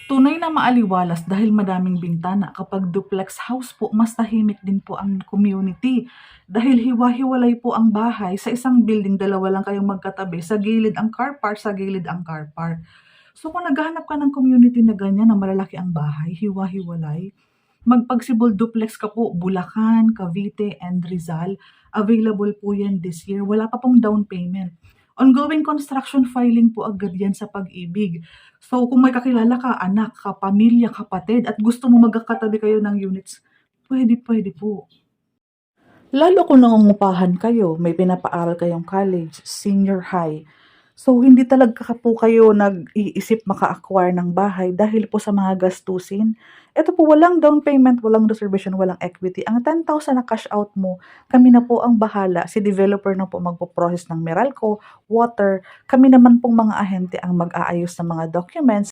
Tunay na maaliwalas dahil madaming bintana. Kapag duplex house po, mas tahimik din po ang community. Dahil hiwa-hiwalay po ang bahay, sa isang building, dalawa lang kayong magkatabi. Sa gilid ang car park, sa gilid ang car park. So kung naghahanap ka ng community na ganyan, na malalaki ang bahay, hiwa-hiwalay, mag-possible duplex ka po, Bulacan, Cavite, and Rizal. Available po yan this year. Wala pa pong down payment. Ongoing construction filing po agad yan sa Pag-ibig. So kung may kakilala ka, anak, kapamilya, kapatid, at gusto mo magkakatabi kayo ng units, pwede po. Lalo kung nangungupahan kayo, may pinapaaral kayong college, senior high. So, hindi talaga po kayo nag-iisip maka-acquire ng bahay dahil po sa mga gastusin. Ito po, walang down payment, walang reservation, walang equity. Ang 10,000 na cash out mo, kami na po ang bahala. Si developer na po magpo-process ng Meralco, water. Kami naman pong mga ahente ang mag-aayos ng mga documents.